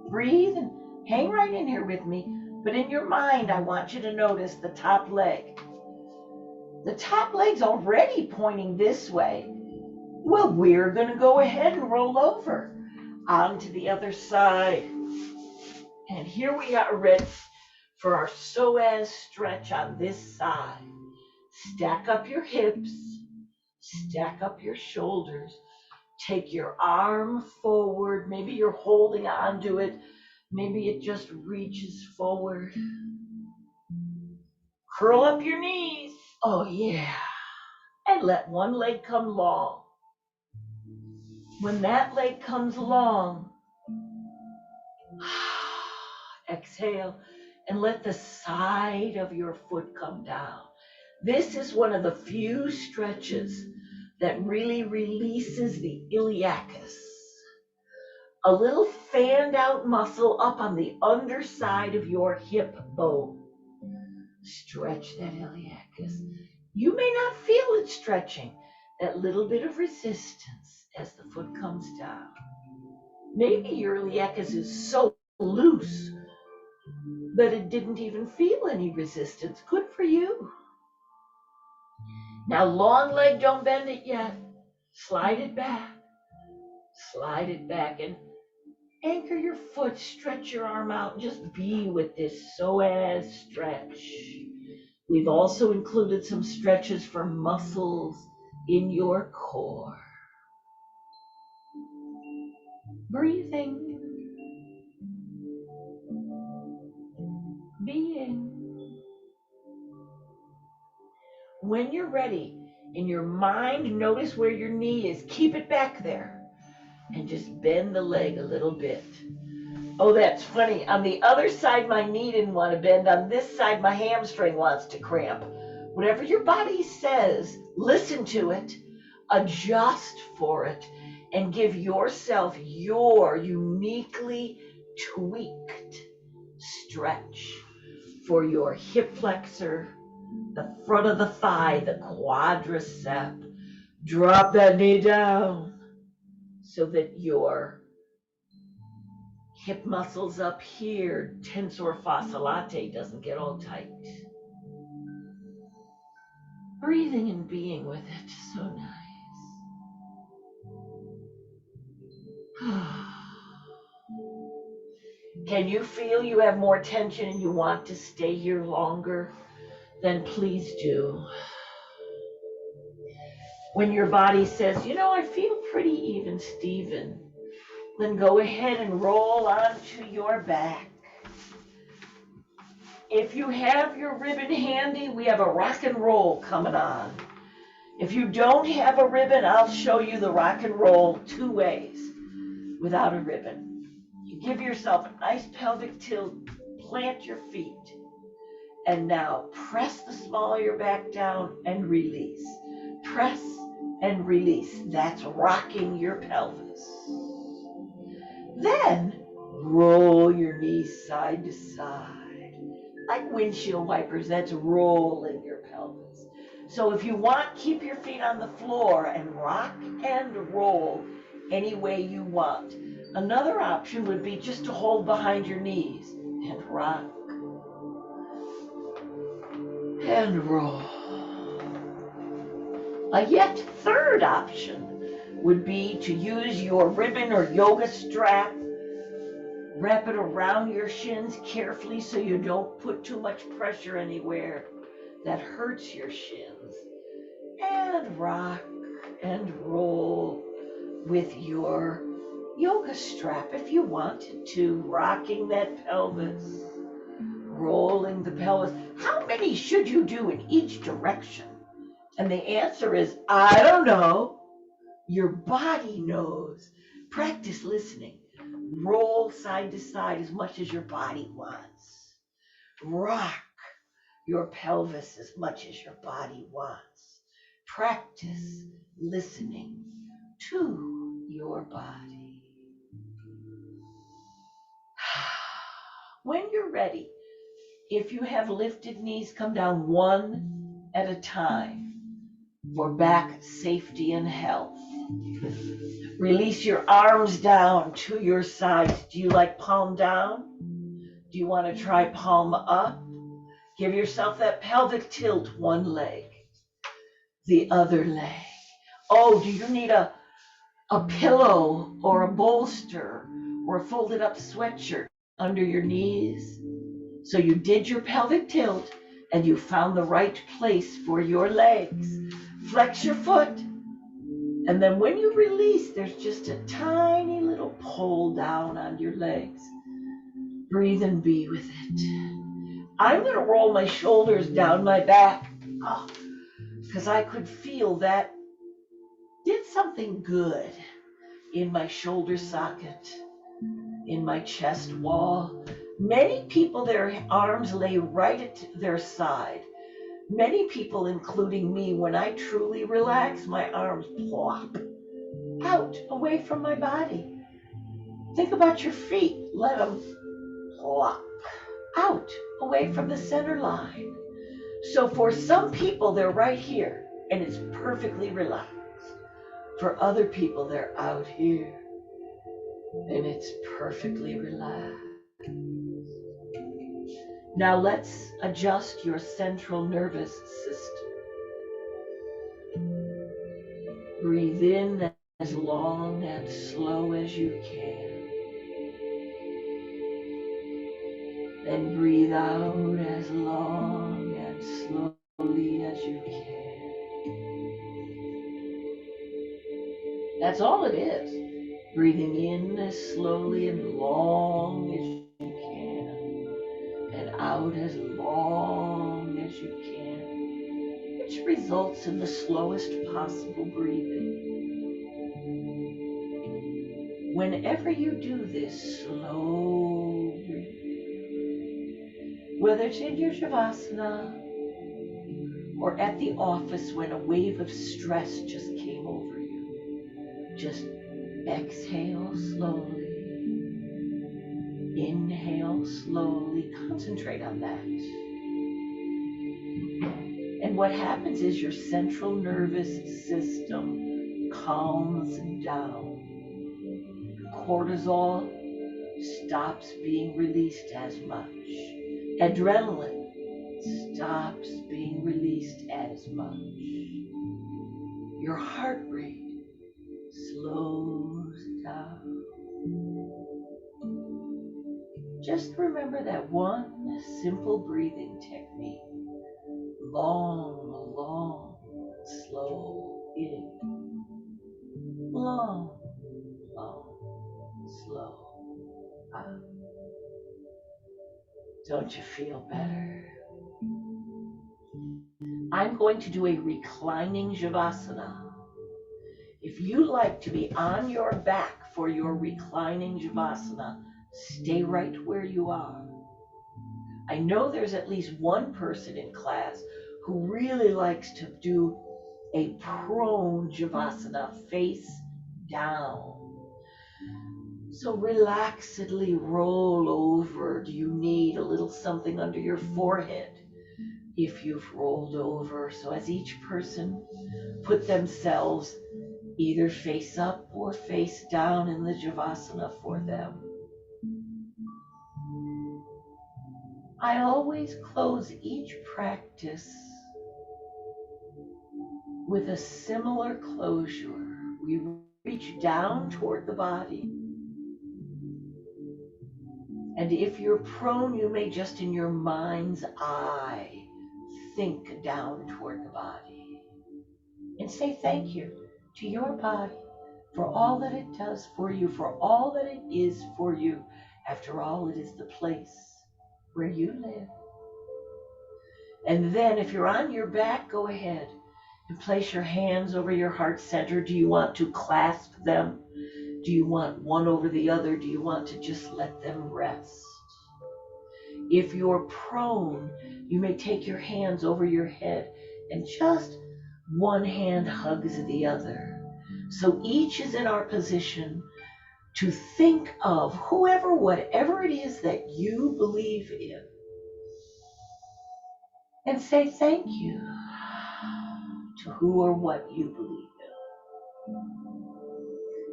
Breathe and hang right in here with me. But in your mind, I want you to notice the top leg. The top leg's already pointing this way. Well, we're going to go ahead and roll over onto the other side. And here we are ready for our Psoas stretch on this side. Stack up your hips. Stack up your shoulders. Take your arm forward. Maybe you're holding onto it. Maybe it just reaches forward. Curl up your knees. Oh, yeah. And let one leg come long. When that leg comes long, exhale and let the side of your foot come down. This is one of the few stretches that really releases the iliacus. A little fanned out muscle up on the underside of your hip bone. Stretch that iliacus. You may not feel it stretching, that little bit of resistance as the foot comes down. Maybe your iliacus is so loose that it didn't even feel any resistance. Good for you. Now, long leg, don't bend it yet. Slide it back. Slide it back and anchor your foot, stretch your arm out, and just be with this Psoas stretch. We've also included some stretches for muscles in your core. Breathing. Being. When you're ready, in your mind, notice where your knee is. Keep it back there. And just bend the leg a little bit. Oh, that's funny. On the other side, my knee didn't want to bend. On this side, my hamstring wants to cramp. Whatever your body says, listen to it, adjust for it, and give yourself your uniquely tweaked stretch for your hip flexor, the front of the thigh, the quadricep. Drop that knee down so that your hip muscles up here, tensor fasciae latae, doesn't get all tight. Breathing and being with it, so nice. Can you feel you have more tension and you want to stay here longer? Then please do. When your body says, you know, I feel pretty even, Steven, then go ahead and roll onto your back. If you have your ribbon handy, we have a rock and roll coming on. If you don't have a ribbon, I'll show you the rock and roll 2 ways without a ribbon. You give yourself a nice pelvic tilt, plant your feet, and now press the small of your back down and release. Press and release. That's rocking your pelvis. Then roll your knees side to side. Like windshield wipers, that's rolling your pelvis. So if you want, keep your feet on the floor and rock and roll any way you want. Another option would be just to hold behind your knees and rock and roll. A yet third option would be to use your ribbon or yoga strap, wrap it around your shins carefully so you don't put too much pressure anywhere that hurts your shins, and rock and roll with your yoga strap if you wanted to, rocking that pelvis, rolling the pelvis. How many should you do in each direction? And the answer is, I don't know. Your body knows. Practice listening. Roll side to side as much as your body wants. Rock your pelvis as much as your body wants. Practice listening to your body. When you're ready, if you have lifted knees, come down one at a time for back safety and health. Release your arms down to your sides. Do you like palm down? Do you want to try palm up? Give yourself that pelvic tilt, one leg, the other leg. Oh, do you need a pillow or a bolster or a folded up sweatshirt under your knees? So you did your pelvic tilt and you found the right place for your legs. Flex your foot. And then when you release, there's just a tiny little pull down on your legs. Breathe and be with it. I'm going to roll my shoulders down my back because I could feel that did something good in my shoulder socket, in my chest wall. Many people, their arms lay right at their side. Many people, including me, when I truly relax, my arms plop out away from my body. Think about your feet. Let them plop out away from the center line. So for some people, they're right here and it's perfectly relaxed. For other people, they're out here and it's perfectly relaxed. Now let's adjust your central nervous system. Breathe in as long and slow as you can. Then breathe out as long and slowly as you can. That's all it is. Breathing in as slowly and long as you can, and out as long as you can, which results in the slowest possible breathing. Whenever you do this slow breathing, whether it's in your Shavasana or at the office when a wave of stress just came over you, just exhale slowly. Inhale slowly. Concentrate on that. And what happens is your central nervous system calms down. Cortisol stops being released as much. Adrenaline stops being released as much. Your heart rate slows down. Just remember that one simple breathing technique. Long, long, slow in. Long, long, slow out. Don't you feel better? I'm going to do a reclining Shavasana. If you like to be on your back for your reclining Shavasana, stay right where you are. I know there's at least one person in class who really likes to do a prone Shavasana, face down. So relaxedly roll over. Do you need a little something under your forehead if you've rolled over? So as each person put themselves either face up or face down in the Shavasana for them. I always close each practice with a similar closure. We reach down toward the body. And if you're prone, you may just in your mind's eye think down toward the body and say thank you to your body for all that it does for you, for all that it is for you. After all, it is the place where you live. And then if you're on your back, go ahead and place your hands over your heart center. Do you want to clasp them? Do you want one over the other? Do you want to just let them rest? If you're prone, you may take your hands over your head and just one hand hugs the other. So each is in our position to think of whoever, whatever it is that you believe in, and say thank you to who or what you believe in.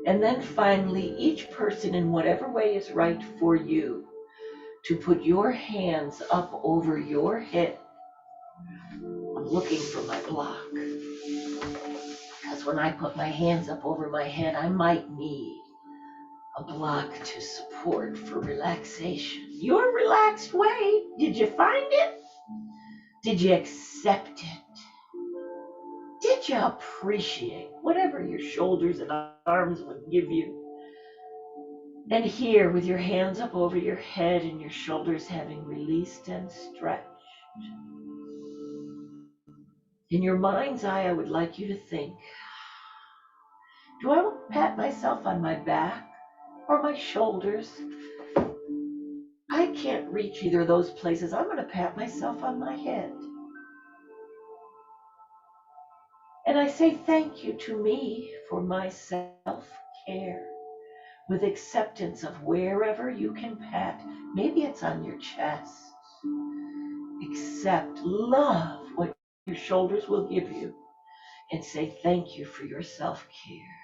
And then finally, each person in whatever way is right for you, to put your hands up over your head. I'm looking for my block, because when I put my hands up over my head, I might need a block to support for relaxation. Your relaxed way, did you find it? Did you accept it? Did you appreciate whatever your shoulders and arms would give you? And here, with your hands up over your head and your shoulders having released and stretched, in your mind's eye, I would like you to think, do I want to pat myself on my back or my shoulders? I can't reach either of those places. I'm going to pat myself on my head. And I say thank you to me for my self-care, with acceptance of wherever you can pat. Maybe it's on your chest. Accept, love what your shoulders will give you, and say thank you for your self-care.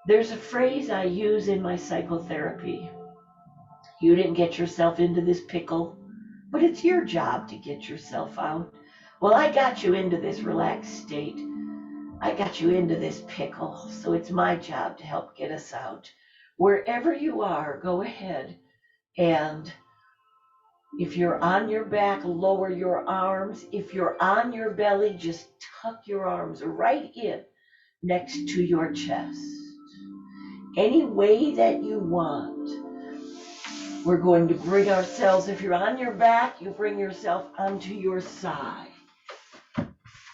There's a phrase I use in my psychotherapy. You didn't get yourself into this pickle, but it's your job to get yourself out. Well, I got you into this relaxed state. I got you into this pickle, so it's my job to help get us out. Wherever you are, go ahead, and if you're on your back, lower your arms. If you're on your belly, just tuck your arms right in next to your chest. Any way that you want. We're going to bring ourselves, if you're on your back, you bring yourself onto your side.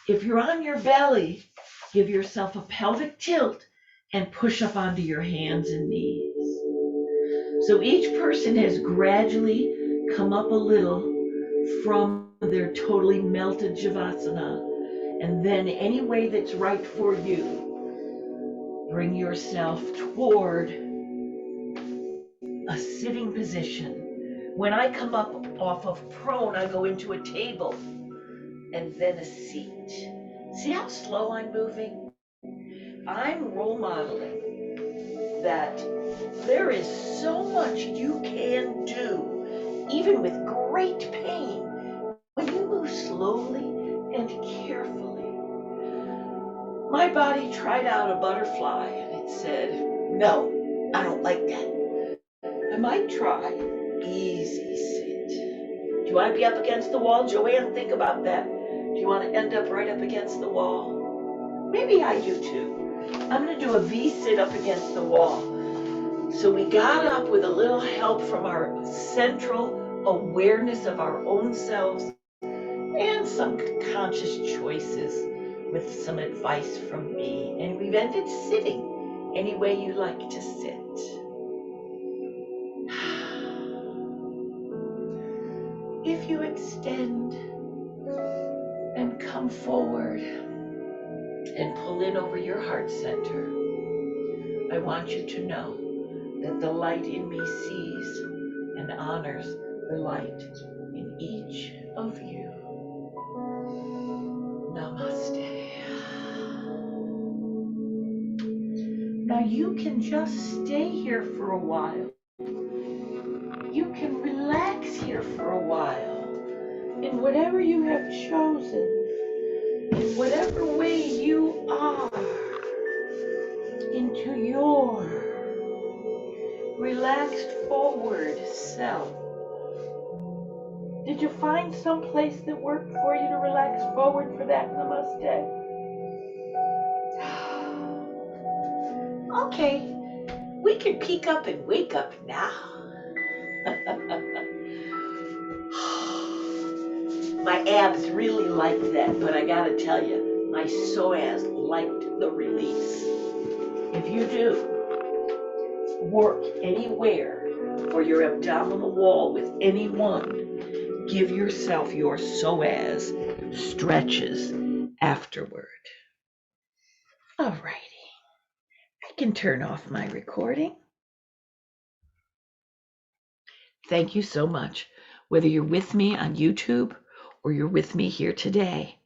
If you're on your belly, give yourself a pelvic tilt and push up onto your hands and knees. So each person has gradually come up a little from their totally melted Shavasana. And then any way that's right for you, bring yourself toward a sitting position. When I come up off of prone, I go into a table and then a seat. See how slow I'm moving? I'm role modeling that there is so much you can do, even with great pain, when you move slowly and carefully. My body tried out a butterfly and it said, no, I don't like that. I might try easy sit. Do you want to be up against the wall? Joanne, think about that. Do you want to end up right up against the wall? Maybe I do too. I'm going to do a V sit up against the wall. So we got up with a little help from our central awareness of our own selves and some conscious choices with some advice from me. And we've ended sitting any way you like to sit. If you extend and come forward and pull in over your heart center, I want you to know that the light in me sees and honors the light in each of you. Namaste. Now you can just stay here for a while. You can relax here for a while. In whatever you have chosen, in whatever way you are, into your relaxed forward self. Did you find some place that worked for you to relax forward for that? Namaste. Okay, we can peek up and wake up now. My abs really liked that, but I gotta tell you, my psoas liked the release. If you do work anywhere or your abdominal wall with anyone, give yourself your psoas stretches afterward. Alrighty, I can turn off my recording. Thank you so much. Whether you're with me on YouTube or you're with me here today,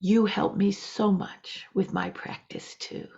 you help me so much with my practice too.